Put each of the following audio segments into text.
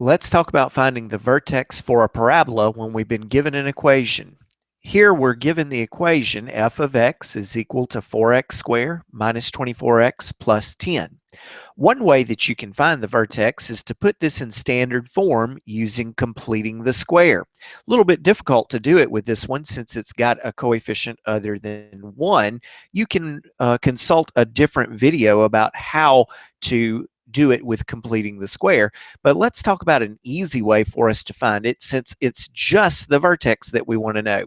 Let's talk about finding the vertex for a parabola when we've been given an equation. Here we're given the equation f of x is equal to 4x squared minus 24x plus 10. One way that you can find the vertex is to put this in standard form using completing the square. A little bit difficult to do it with this one since it's got a coefficient other than 1. You can consult a different video about how to do it with completing the square, but let's talk about an easy way for us to find it since it's just the vertex that we want to know.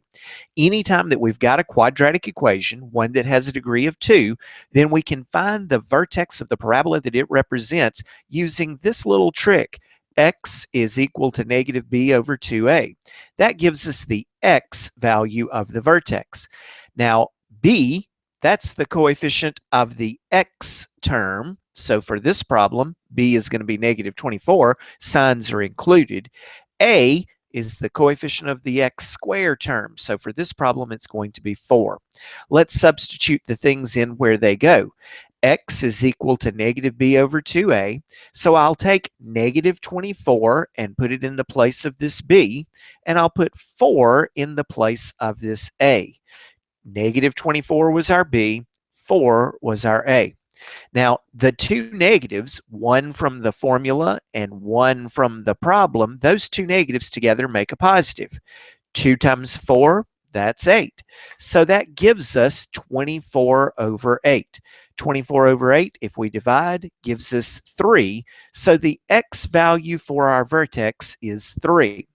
Anytime that we've got a quadratic equation, one that has a degree of 2, then we can find the vertex of the parabola that it represents using this little trick. X is equal to negative b over 2a. That gives us the x value of the vertex. Now, b, that's the coefficient of the x term. So for this problem, b is going to be negative 24. Signs are included. A is the coefficient of the x squared term. So for this problem, it's going to be 4. Let's substitute the things in where they go. X is equal to negative b over 2a. So I'll take negative 24 and put it in the place of this b, and I'll put 4 in the place of this a. Negative 24 was our b, 4 was our a. Now, the two negatives, one from the formula and one from the problem, those two negatives together make a positive. 2 times 4, that's 8. So that gives us 24 over 8. 24 over 8, if we divide, gives us 3. So the x value for our vertex is 3.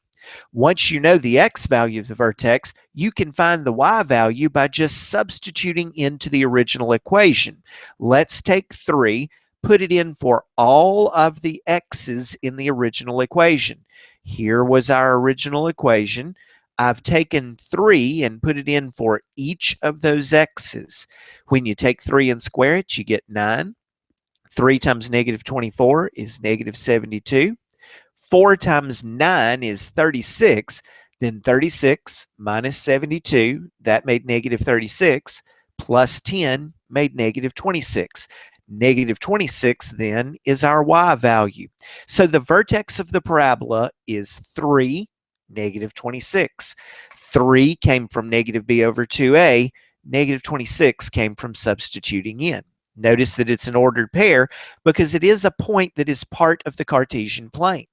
Once you know the x value of the vertex, you can find the y value by just substituting into the original equation. Let's take 3, put it in for all of the x's in the original equation. Here was our original equation. I've taken 3 and put it in for each of those x's. When you take 3 and square it, you get 9. 3 times negative 24 is negative 72. 4 times 9 is 36, then 36 minus 72, that made negative 36, plus 10 made negative 26. Negative 26 then is our y value. So the vertex of the parabola is 3, negative 26. 3 came from negative b over 2a, negative 26 came from substituting in. Notice that it's an ordered pair because it is a point that is part of the Cartesian plane.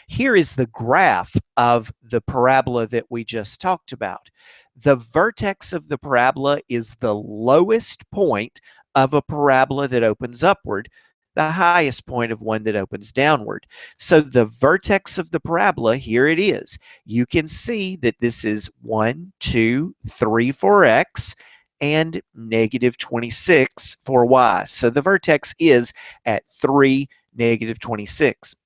Here is the graph of the parabola that we just talked about. The vertex of the parabola is the lowest point of a parabola that opens upward, the highest point of one that opens downward. So the vertex of the parabola, here it is. You can see that this is 1, 2, 3 for x, and negative 26 for y. So the vertex is at 3, negative 26.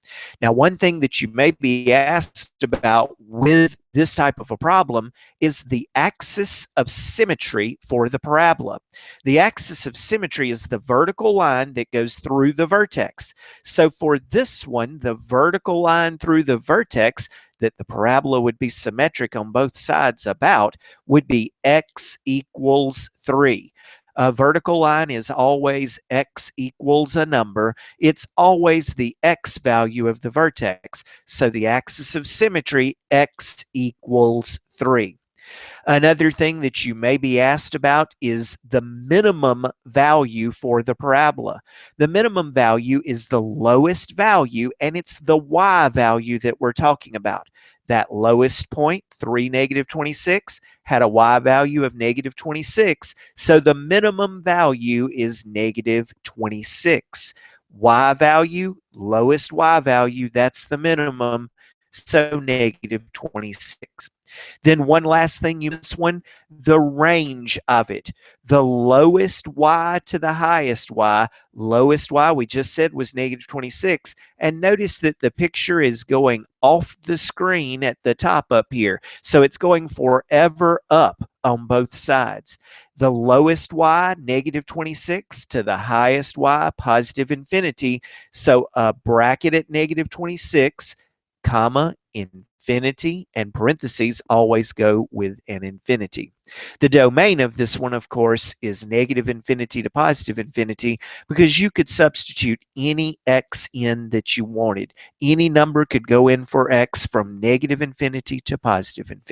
Now, one thing that you may be asked about with this type of a problem is the axis of symmetry for the parabola. The axis of symmetry is the vertical line that goes through the vertex. So for this one, the vertical line through the vertex that the parabola would be symmetric on both sides about would be x equals 3. A vertical line is always x equals a number. It's always the x value of the vertex. So the axis of symmetry, x equals 3. Another thing that you may be asked about is the minimum value for the parabola. The minimum value is the lowest value, and it's the y value that we're talking about. That lowest point, 3, negative 26, had a y value of negative 26, so the minimum value is negative 26. Y value, lowest y value, that's the minimum, so negative 26. Then one last thing, this one, the range of it. The lowest y to the highest y, lowest y we just said was negative 26. And notice that the picture is going off the screen at the top up here. So it's going forever up on both sides. The lowest y, negative 26, to the highest y, positive infinity. So a bracket at negative 26, comma, infinity. infinity, and parentheses always go with an infinity. The domain of this one, of course, is negative infinity to positive infinity because you could substitute any x in that you wanted. Any number could go in for x from negative infinity to positive infinity.